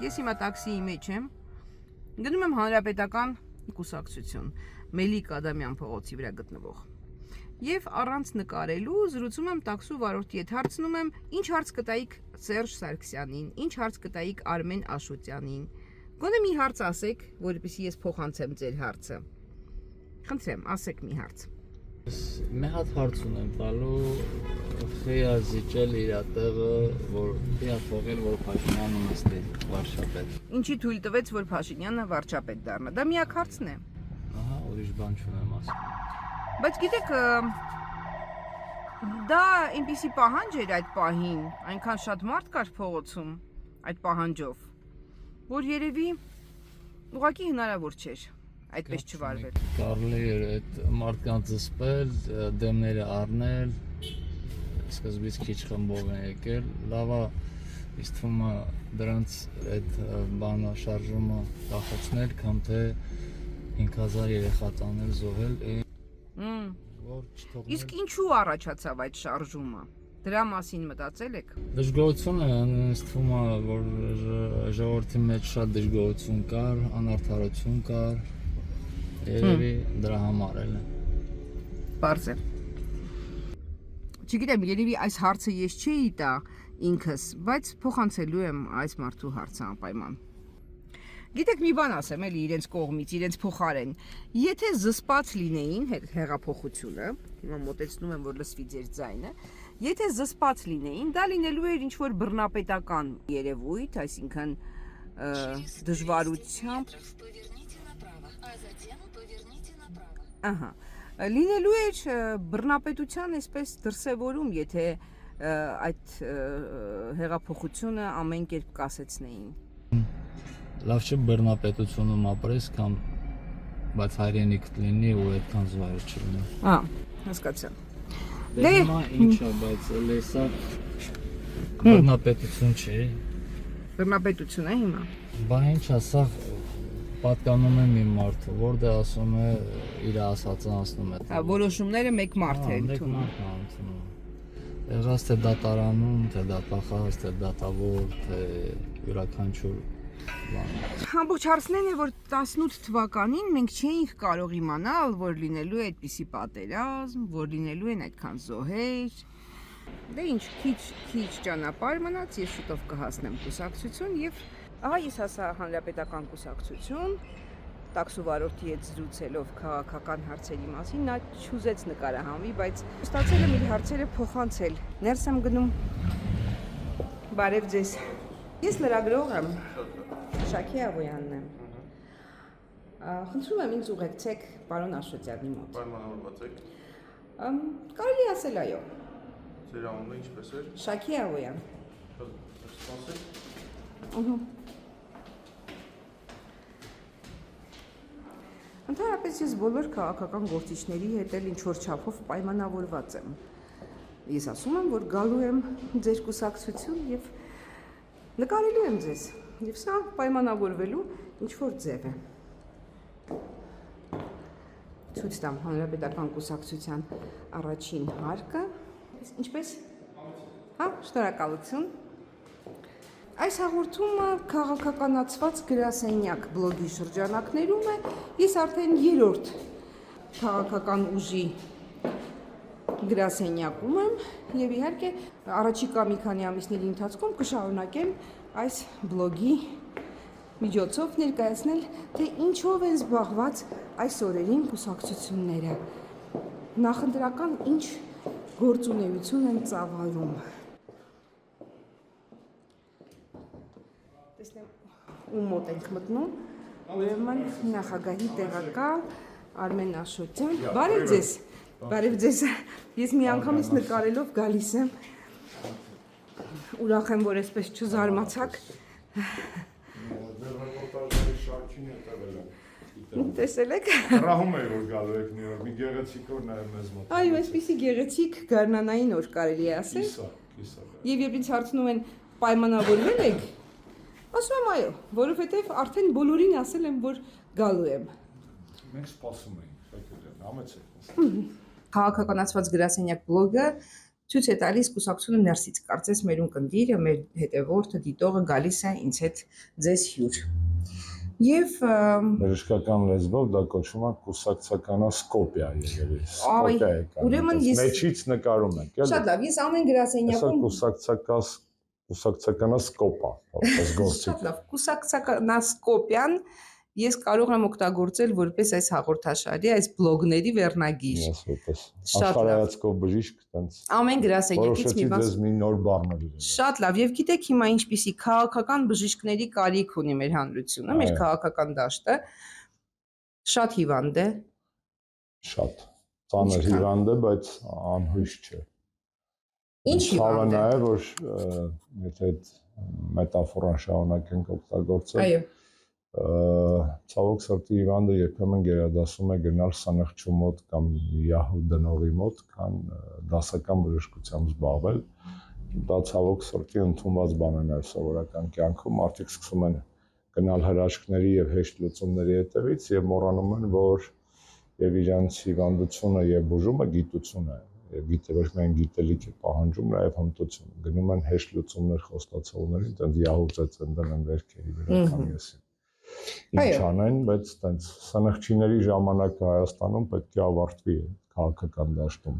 ես հիմա տաքսիի մեջ եմ, գնում եմ Հանրապետական կուսակցություն, Մելիք Ադամյան փողոցի վրա գտնվող։ Եվ առանց նկարելու զրուցում եմ տաքսու վարորդի հետ, հարցնում եմ, ինչ հարց կտայիք Սերժ Սարգսյանին, ինչ հարց կտայիք Արմեն Աշոտյանին։ Գոնե մի հարց ասեք, որպեսզի ես փոխանցեմ ձեր հարցը։ Խնդրեմ, ասեք մի հարց։ Մի հատ հարց ունեմ տալու, խիա զիջել իր տեղը, որ խիա թողել, որ Փաշինյանը նստի վարչապետ։ Ինչի թույլ տվեց, որ Փաշինյանը վարչապետ դառնա։ Դա միակ հարցն է։ Ահա, ուրիշ բան չունեմ ասում։ Բայց գիտեք, դա այնպիսի պահանջ էր այդ պահին, այնքան շատ մարդ կար փողոցում այդ պահանջով, որ երևի ուղղակի հնարավոր չէր այդպես չվարվել։ Կարելի էր այդ մարդկանց զսպել, դեմները առնել, սկզբից քիչ խմբով են եկել, լավա ինձ թվում է դրանց այդ բանը շարժումը կախացնել, կամ թե 5000 երեխա տանել զոհել, որ չթողնել։ Իսկ ինչու առաջացավ այդ շարժումը։ Դրա մասին մտածել եք։ Դժգոհություն է, ինձ թվում է, որ ժողովրդի մեջ շատ դժգոհություն կար, անարդարություն կար, երևի դրա համար էլ է։ Պարզ է։ Չգիտեմ, երևի այս հարցը ես չէի տա ինքս, բայց փոխանցելու եմ այս մարդու հարցը անպայման։ Գիտեք, մի բան ասեմ էլի իրենց կողմից, իրենց փոխարեն։ Եթե զսպած լինեին հեղափոխությունը, հիմա մոտեցնում եմ, որ լսվի ձեր ձայնը, եթե զսպած լինեին, դա լինելու էր ինչ-որ բռնապետական երևույթ, այսինքն դժվարությամբ։ Ահա, լինելու էր բռնապետության այսպես դրսևորում, եթե այդ հեղափոխությունը ամեն կերպ կասեցնեին։ Լավ չէ բռնապետությունում ապրես, կամ բայց հայրենիք լինի ու այդքան զոհեր չլինի։ Հասկացա։ Դե հիմա ինչ է, բայց լեսա բռնապետություն չէ։ Բռնապետություն է հիմա։ Բա ինչ է, սա պատկանում է մի մարդու, որտեղ ասում է իր ասածը անցնում է։ Որոշումները մեկ մարդ է ընդունում։ Մեկ մարդ է ընդունում։ Եղած թե դատարանում, թե դատախազ, թե դատավոր, թե յուրաքանչյուր բան։ Ամբողջ հարցն է, որ 18 թվականին մենք չէինք կարող իմանալ, որ լինելու է այդպիսի պատերազմ, որ լինելու են այդքան զոհեր։ Դե ինչ, քիչ ճանապարհ մնաց, ես շուտով կհասնեմ կուսակցություն եւ ահա ես հասա Հանրապետական կուսակցություն, տաքսու վարորդի հետ զրուցելով քաղաքական հարցերի մասին, նա չուզեց նկարահանվի, բայց ստացել եմ իր հարցերը փոխանցել։ Ներս եմ գնում։ Բարև ձեզ։ Ես լրագրող եմ։ Շաքե Աղոյանն եմ։ Խնդրում եմ ինձ ուղեկցեք պարոն Աշոտյանի մոտ։ Պայմանավորված եք։ Կարելի ասել այո։ Ձեր անունը ինչպես էր։ Շաքե Աղոյան։ Սպասեք։ Ընդհանրապես ես բոլոր քաղաքական գործիչների հետ էլ ինչ-որ չափով պայմանավորված եմ։ Ես ասում եմ, որ գալու եմ ձեր կուսակցություն եւ նկարելու եմ ձեզ։ Եվ սա պայմանավորվելու ինչ-որ ձև է։ Ցույց տամ Հանրապետական կուսակցության առաջին հարկը։ Ինչպես։ Շնորհակալություն։ Այս հաղորդումը քաղաքականացված գրասենյակ բլոգի շրջանակներում է, ես արդեն երրորդ քաղաքական ուժի գրասենյակում եմ եւ իհարկե առաջիկա մի քանի ամիսների ընթացքում կշարունակեմ այս բլոգի միջոցով ներկայացնել, թե ինչով են զբաղված այս օրերին կուսակցությունները, նախընտրական ինչ գործունեություն են ծավալում։ Տեսնեմ ու մոտ ենք մտնում, ուրեմն նախագահի տեղակալ Արմեն Աշոտյան։ Բարև ձեզ, բարև ձեզ, ես մի անգամից նկարելով գալիս եմ, ուրախ եմ, որ այսպես չզարմացաք։ Ձեր ռեպորտաժների շարքին հետևել եմ։ Տեսել եք։ Հրահում էի, որ գալու եք Նյու Յորք, մի գեղեցիկ օր նաև մեզ մոտ։ Այո, այսպիսի գեղեցիկ գարնանային օր կարելի է ասել։ Կիսա։ Եվ երբ ինձ հարցնում են պայմանավորվել եք, ասում եմ այո, որովհետև արդեն բոլորին ասել եմ, որ գալու եմ։ Մենք սպասում էինք, Շաքե ջան, համեցեք։ Քաղաքականացված գրասենյակ բլոգը ցույց է տալիս կուսակցությունը ներսից, կարծես մեր ունկնդիրը, մեր հետևորդը, դիտողը գալիս է ինձ հետ ձեզ հյուր։ Եվ Բժշկական լեզվով դա կոչվում է կուսակցականասկոպիա երևի։ Սկոպիա է կան։ ուրեմն ես մեջից նկարում ենք, էլի։ շատ լավ, ես ամեն գրասենյակում կուսակցականասկոպա, որպես գործիք։ շատ լավ, կուսակցականասկոպիան ես կարող եմ օգտագործել որպես այս հաղորդաշարի, այս բլոգների վերնագիր։ Ես որպես աշխարհայացքով բժիշկ տենց ամեն գրասենյակից մի բան։ որոշեցի ձեզ մի նոր բառ նվիրել։ Շատ լավ, եւ գիտեք հիմա ինչպիսի քաղաքական բժիշկների կարիք ունի մեր հանրությունը, մեր քաղաքական դաշտը շատ հիվանդ է։ Շատ ծանր հիվանդ է, բայց անհույս չէ։ Ինչ հիվանդ է։ Ցավը որ եթե այդ մետաֆորան շարունակենք օգտագործել։ Այո։ Ցավոք սրտի հիվանդը երբեմն գերադասում է գնալ սանախչու մոտ կամ Yahoo դնողի մոտ, քան դասական բժշկությամբ զբաղվել։ Դա ցավոք սրտի ընդունված բան է նաև սովորական կյանքում, մարդիկ սկսում են գնալ հրաշքների եւ հեշտ լուծումների հետևից եւ մոռանում են, որ եւ իրենց հիվանդությունը եւ բուժումը գիտություն է։ Եվ գիտե ոչ միայն գիտելիք է պահանջում, նաև հմտություն։ Գնում են հեշտ լուծումներ խոստացողներին, տենց Yahoo ծեցեն դնեն վերքերի վրա կամ եսի։ Ինչ անեն, բայց տենց սանախչիների ժամանակը Հայաստանում պետք է ավարտվի քաղաքական դաշտում։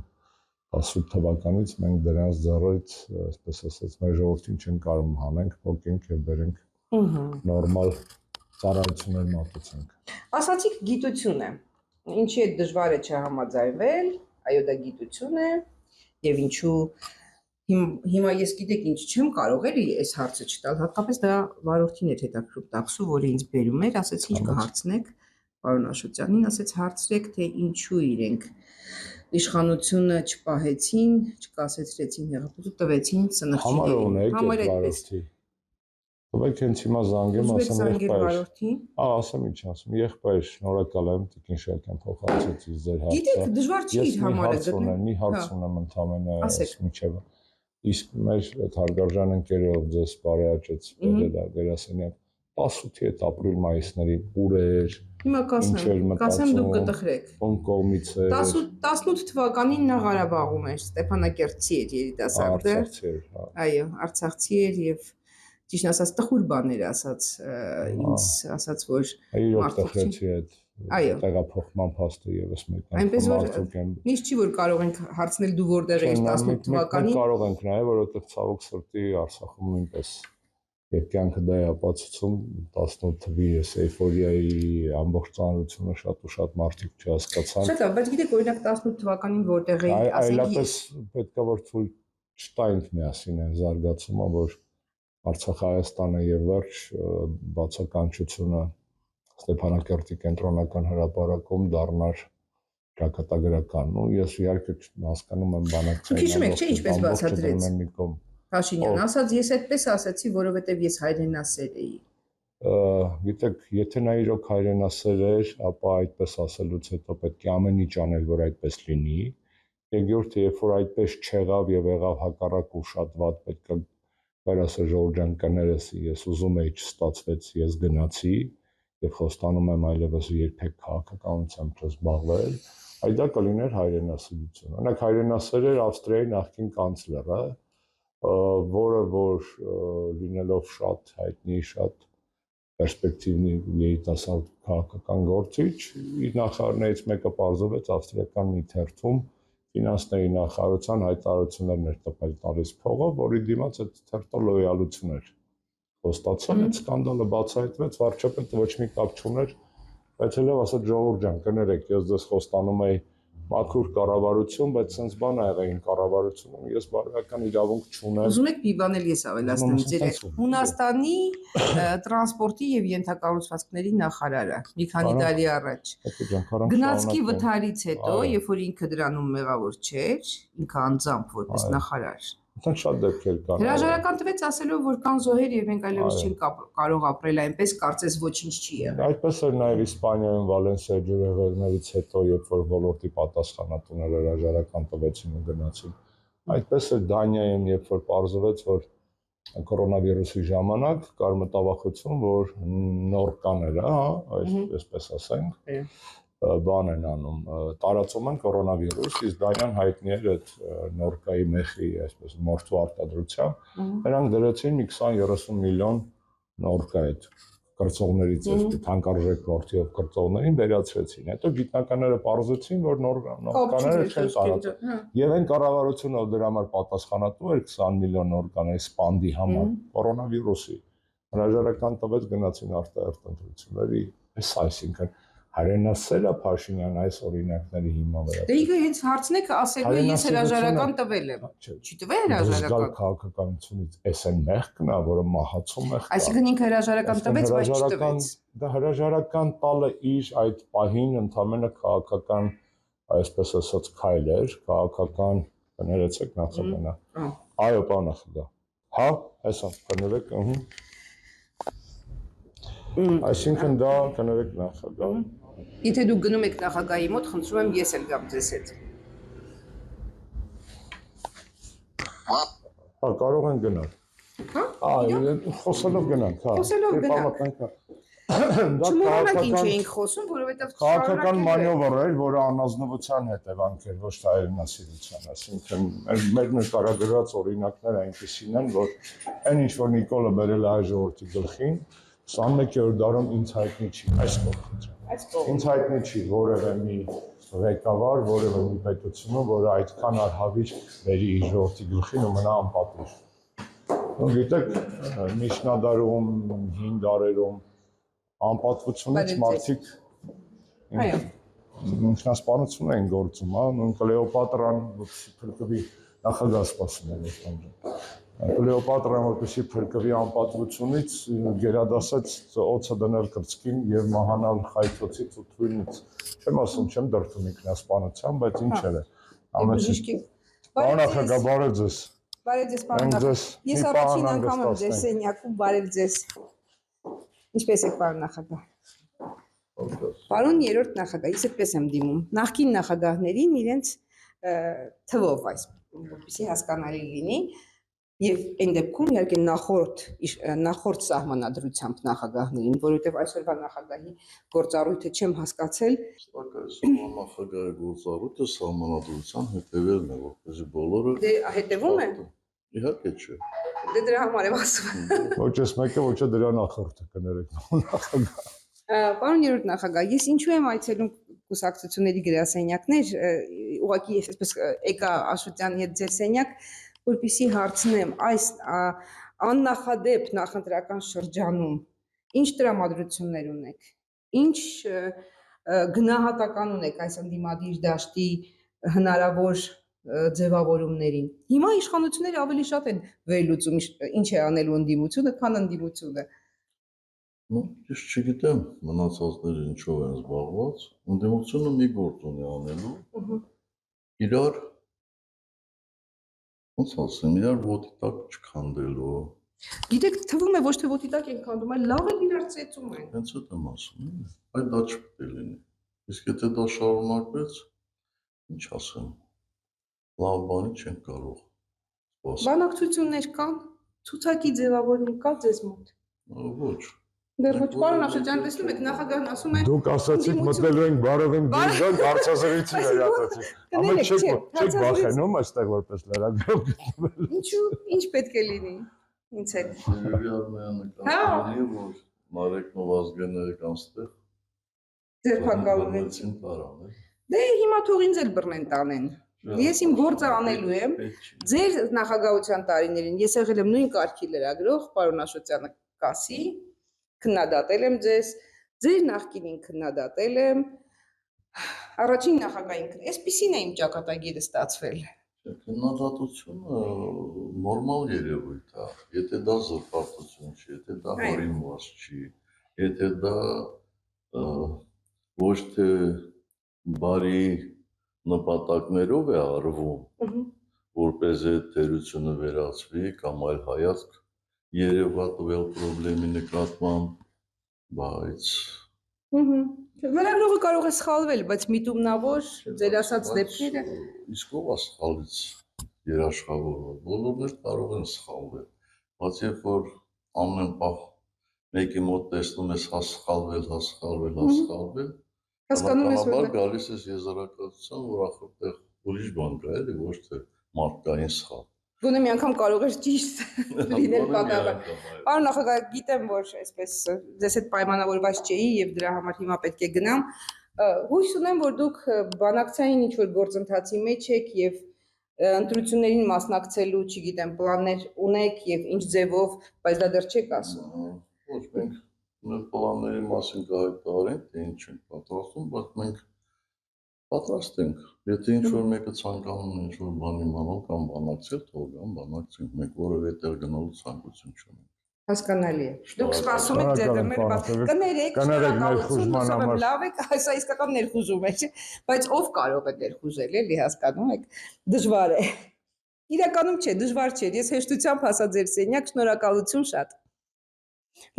18 թվականից մենք դրանց ձեռից, այսպես ասած, մեր ժողովրդին չեն կարող հանենք, փոկենք եւ բերենք նորմալ ծառայություններ մատուցենք։ Ասացիք գիտություն է։ Ինչի է դժվար է չհամաձայնվել, այո դա գիտություն է եւ ինչու հիմա ես գիտեք ինչ չեմ կարող էլի այս հարցը չտալ, հատկապես դա վարորդին էր հետաքրքրում տաքսու, որը ինձ բերում էր, ասեց ինչ կհարցնեք պարոն Աշոտյանին, ասեց հարցրեք թե ինչու իրենք իշխանությունը չպահեցին, չկասեցրեցին հեղափոխություն, տվեցին սնխչիներին։ Համար այդպես։ Ովքեր հենց հիմա զանգեմ, ասեմ եղբայր։ Ասեմ ինչ ասում, եղբայր, շնորհակալ եմ Տիկին Շահյան փոխանցեցի ձեր հարցը։ Գիտեք, դժվար չի իր համարը գտնել։ Մի հարց ունեմ ընդհանրապես միջև։ Իսկ մեր այդ հարգարժան ընկերով ձեզ բարեաճեց դերասենյակ 18-ի հետ ապրիլ-մայիսների ուր Հիմա կասեմ դուք կտխրեք։ Ում կողմից է 18 թվականին նա Ղարաբաղում էր, Ստեփանակերտցի էր երիտասարդը։ Այո, արցախցի էր եւ ճիշտ ասած տխուր բաներ ասաց ինձ ասաց որ իրոք տխրեցի այդ տեղափոխման փաստը եւս մեկ այնպես որ միշտ չի որ կարող ենք հարցնել դու որտեղ ես 18 թվականին կարող ենք նաեւ որովհետեւ ցավոք սրտի Արցախում նույնպես եւ կյանքը դա է ապացուցում 18 թվի այս էյֆորիայի ամբողջ ծանրությունը շատ ու շատ մարդիկ չհասկացան։ Շատ լավ, բայց գիտեք օրինակ 18 թվականին որտեղ էի այլապես պետքա որ ցույց չտայինք միասին այն զարգացումը որ Արցախ-Հայաստանը եւ վերջ բացականչությունը Ստեփանակերտի կենտրոնական հրապարակում դառնար ճակատագրական։ Ну ես իհարկե հասկանում եմ բանակցային։ Հիշում եք, չէ՞ ինչպես բացատրեց Փաշինյան, ասաց ես այդպես ասացի, որովհետեւ ես հայրենասեր էի։ Գիտեք, եթե նա իրոք հայրենասեր էր, ապա այդպես ասելուց հետո պետք է ամեն ինչ անել, որ այդպես լինի։ Երկրորդը, երբ որ այդպես չեղավ եւ եղավ հակառակ ու շատ վատ պետք է Կարասը Ժորժ ջան կներես ես ուզում էի չստացվեց ես գնացի եւ խոստանում եմ այլևս երբեք քաղաքականությամբ չզբաղվել այդ դա կլիներ հայրենասիրություն օրինակ հայրենասեր էր Ավստրիայի նախկին կանցլերը որը որ լինելով շատ հայտնի շատ պերսպեկտիվնի երիտասարդ քաղաքական գործիչ իր նախարարներից մեկը պարզվեց ավստրիական մի թերթում ֆինանսների նախարարության հայտարարություններ տպել տալիս փողով, որի դիմաց այդ թերթը լոյալություն էր խոստացել, այդ սկանդալը բացահայտվեց, վարչապետը ոչ մի կապ չուներ, բայց հենց ասաց Ժողովուրդ ջան, կներեք, ես ձեզ խոստանում եի մաքուր կառավարություն, բայց sense բան ա եղել կառավարությունում, ես բարոյական իրավունք չունեմ։ Ուզում եք մի բան էլ ես ավելացնեմ ձեր Հունաստանի տրանսպորտի եւ ենթակառուցվածքների նախարարը մի քանի տարի առաջ։ Գնացքի վթարից հետո, երբ որ ինքը դրանում մեղավոր չէր, ինքը անձամբ որպես նախարար։ Այդտեղ շատ դեպքեր կան։ Հրաժարական տվեց ասելով, որ կան զոհեր եւ մենք այլևս չենք կարող ապրել այնպես, կարծես ոչինչ չի եղել։ Այդպես էր նաեւ Իսպանիայում Վալենսիա ջրհեղեղներից հետո, երբ որ ոլորտի պատասխանատուները հրաժարական տվեցին ու գնացին։ Այդպես էր Դանիայում, երբ որ պարզվեց, որ կորոնավիրուսի ժամանակ կար մտավախություն, որ նոր կաներ, այսպես ասենք։ բան են անում, տարածում են կորոնավիրուս, իսկ դայնան հայտնի էր այդ նորկայի մեխի, այսպես մորթու արտադրությամբ, նրանք դրեցին մի 20-30 միլիոն նորկա այդ կրծողներից, այս թանկարժեք որդիով կրծողներին վերացրեցին։ Հետո գիտնականները պարզեցին, որ նորկաները չեն տարածում։ Եվ այն կառավարությունը դրա համար պատասխանատու էր 20 միլիոն նորկաների սպանդի համար կորոնավիրուսի։ Հրաժարական տվեց, գնացին արտահերթ ընտրությունների, այսինքն հայրենասեր է Փաշինյան այս օրինակների հիման վրա։ Դե ինքը հենց հարցն է ասելու է ես հրաժարական տվել եմ։ Չի տվել հրաժարական։ Քաղաքականությունից էս այն մեղքն է, որը մահացում է։ Այսինքն ինքը հրաժարական տվեց, բայց չտվեց։ Դա հրաժարական տալը իր այդ պահին ընդհանրապես քաղաքական, այսպես ասած, քայլ էր, քաղաքական, կներեցեք նախաբանա։ Այո, պարոն նախագահ։ Հա, այսա, կներեք, Այսինքն դա կներեք նախագահ։ Եթե դուք գնում եք նախագահի մոտ, խնդրում եմ ես էլ գամ ձեզ հետ։ Հա, կարող են գնալ։ Հա, խոսելով գնանք, հա։ Խոսելով գնանք։ Չմոռանանք ինչ էինք խոսում, որովհետև քաղաքական մանևր էր, որը անազնվության հետևանք էր, ոչ թե հայրենասիրության, այսինքն մեր նկարագրած օրինակները այնպեսին են, որ այն ինչ որ Նիկոլը բերել է հայ ժողովրդի գլխին, 21-րդ դարում ինձ հայտնի չի, այս կողմից։ Ինձ հայտնի չի որևէ մի ղեկավար, որևէ մի պետությունում, որը այդքան արհավիր բերի իր ժողովրդի գլխին ու մնա անպատիժ։ Ու գիտեք, միջնադարում, հին դարերում անպատվությունից մարդիկ ինքնասպանություն են գործում, հա, նույն Կլեոպատրան, որպեսզի փրկվի նախագահ սպասում էր այդքան։ Կլեոպատրան, որպեսզի փրկվի անպատվությունից, գերադասեց օձը դնել կրծքին եւ մահանալ խայթոցից ու թույնից։ Չեմ ասում, չեմ դրդում ինքնասպանության, բայց ինչ էր։ Ամենից Պարոն նախագահ, բարև ձեզ։ Բարև ձեզ, պարոն նախագահ։ Ես առաջին անգամ եմ ձեր սենյակում, բարև ձեզ։ Ինչպես եք, պարոն նախագահ։ Պարոն երրորդ նախագահ, ես այդպես եմ դիմում։ Նախկին նախագահներին իրենց թվով, որպեսզի հասկանալի լինի, եւ այն դեպքում իհարկե նախորդ սահմանադրությամբ նախագահներին, որովհետեւ այսօրվա նախագահի գործառույթը չեմ հասկացել։ Այսօրվա նախագահի գործառույթը սահմանադրության հետևելն է, որպեսզի բոլորը Դե հետևում է։ Իհարկե չէ։ Դե դրա համար եմ ասում։ Ոչ ես մեկը, ոչ դրա նախորդը կներեք նախագահ։ Պարոն երրորդ նախագահ, ես ինչու եմ այցելում կուսակցությունների գրասենյակներ, ուղղակի ես այսպես եկա Աշոտյանի հետ ձեր սենյակ, որպեսզի հարցնեմ այս աննախադեպ նախընտրական շրջանում ինչ տրամադրություններ ունեք, ինչ գնահատական ունեք այս ընդդիմադիր դաշտի հնարավոր ձևավորումներին։ Հիմա իշխանությունները ավելի շատ են վերլուծում ինչ է անելու ընդդիմությունը, քան ընդդիմությունը։ Ես չգիտեմ մնացածները ինչով են զբաղված, ընդդիմությունը մի գործ ունի անելու, իրար ոնց ասեմ, իրար ոտի տակ չքանդելու։ Գիտեք, թվում է ոչ թե ոտի տակ են քանդում, այլ լավ էլ իրար ծեծում են։ Հենց այդ եմ ասում, այդ դա չպետք է լինի։ Իսկ եթե դա շարունակվեց, ինչ ասեմ, լավ բանի չեն կարող սպասել։ Բանակցություններ կան, ցուցակի ձևավորում կա ձեզ մոտ։ Ոչ։ Դեռ ոչ, պարոն Աշոտյան, տեսնում եք, նախագահն ասում է։ Դուք ասացիք մտնելու ենք բարևենք դուրս հարցազրույցի վերածեցիք։ Ամեն չեք վախենում այստեղ որպես լրագրող գտնվել։ Ինչու, ինչ պետք է լինի։ Ինչ է։ Արմենը որ Մարեկն ու Վազգենը եկան ստեղ։ Ձերբակալվեցին տարան։ Դե հիմա թող ինձ էլ բռնեն տանեն։ Ես իմ գործը անելու եմ։ Ձեր նախագահության տարիներին ես եղել եմ նույն կարգի լրագրող, պարոն Աշոտյանը կասի, քննադատել եմ ձեզ, ձեր նախկինին քննադատել եմ, առաջին նախագահին, այսպիսին է իմ ճակատագիրը ստացվել։ Քննադատությունը նորմալ երևույթ է, եթե դա զրպարտություն չի, եթե դա հորինված չի, եթե դա ոչ թե բարի նպատակներով է արվում, որպեսզի թերությունը վերացվի կամ այլ հայացք երևա տվյալ պրոբլեմի նկատմամբ, բայց Լրագրողը կարող է սխալվել, բայց միտումնավոր ձեր ասած դեպքերը իսկ ով է սխալից երաշխավորված, բոլորն էլ կարող են սխալվել, բայց երբ որ ամեն պահ մեկի մոտ տեսնում ես հա սխալվել, Հասկանում ես, Բնականաբար որ գալիս ես եզրակացության, որ ախորտեղ ուրիշ բան կա, էլի ոչ թե մարդկային սխալ։ գոնե մի անգամ կարող էր ճիշտ լինել պատահական։ Այո։ Պարոն նախագահ, գիտեմ, որ այսպես ձեզ հետ պայմանավորված չէի եւ դրա համար հիմա պետք է գնամ։ Հույս ունեմ, որ դուք բանակցային ինչ-որ գործընթացի մեջ եք եւ ընտրություններին մասնակցելու, չգիտեմ, պլաններ ունեք եւ ինչ ձևով, բայց դա դեռ չեք ասում։ Ոչ, մենք մեր պլանների մասին կհայտարարենք, թե ինչ ենք պատրաստում, բայց մենք պատրաստ ենք։ Եթե ինչ-որ մեկը ցանկանում է ինչ-որ բան իմանալ կամ բանակցել, թող գան բանակցենք, մենք որևէ տեղ գնալու ցանկություն չունենք։ Հասկանալի է։ Դուք սպասում եք ձեր Շնորհակալ եմ, կներեք, ներխուժման շնորհակալություն, համար։ լավ եք, այսա իսկական ներխուժում է, չէ՞, բայց ով կարող է ներխուժել, էլի հասկանում եք, դժվար է։ Իրականում չէ, դժվար չէ, ես հեշտությամբ հասա ձեր սենյակ, շնորհակալություն շատ։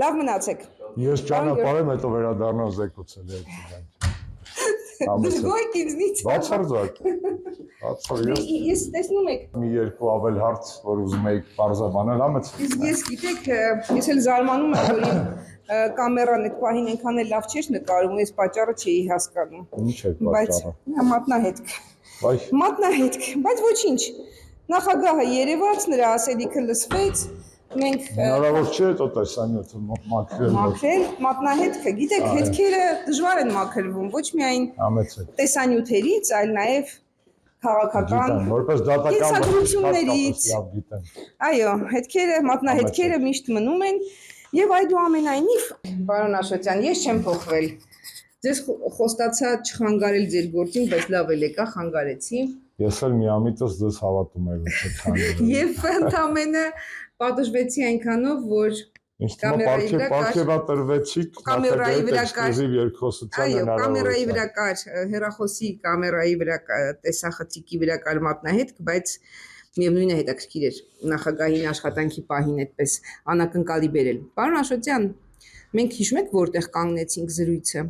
Լավ մնացեք։ Ես ճանապարհեմ, հետո վերադառնամ զեկուցել եք։ Դժգոհ ինձնից։ Բացարձակ։ Բացարձակ։ Ես տեսնում եք, Մի երկու ավել հարց, որ ուզում եք բարձաբանել, ամաց։ իսկ ես գիտեք, ես էլ զարմանում եմ, որ իմ կամերան այդ պահին այնքան էլ լավ չէր նկարում, ես պատճառը չէի հասկանում։ Ինչ է Բայց պատճառը։ մատնահետք։ Վայ, Մատնահետք, բայց ոչինչ։ Նախագահը երևաց, նրա ասելիքը լսվեց, մենք հնարավոր չէ դա տեսանյութը մաքրել։ մաքրել, մատնահետքը, գիտեք, հետքերը դժվար են մաքրվում, ոչ միայն Ամաց է։ տեսանյութերից, այլ նաև քաղաքական Գիտեմ, որպես դատական կենսագրություններից։ լավ գիտեմ։ Այո, հետքերը, մատնահետքերը միշտ մնում են եւ այդուամենայնիվ, պարոն Աշոտյան, ես չեմ փոխվել։ Ձեզ խոստացա չխանգարել ձեր գործին, բայց լավ էլ եկա, խանգարեցի։ Ես էլ միամիտս դες հավատում եմ, որ չքանդել։ Եվ ընդամենը պատժվեցի այնքանով, որ Ինչ թվում պարքեվատրվեցիք կամերայի վրա կար էքսկլյուզիվ երկխոսության այո, կամերայի հնարավորություն։ վրա կար հեռախոսի կամերայի վրա տեսախցիկի վրա կար մատնահետք, բայց միևնույն է հետաքրքիր էր նախագահին աշխատանքի պահին այդպես անակնկալի բերել։ Պարոն Աշոտյան, մենք հիշում եք որտեղ կանգնեցինք զրույցը։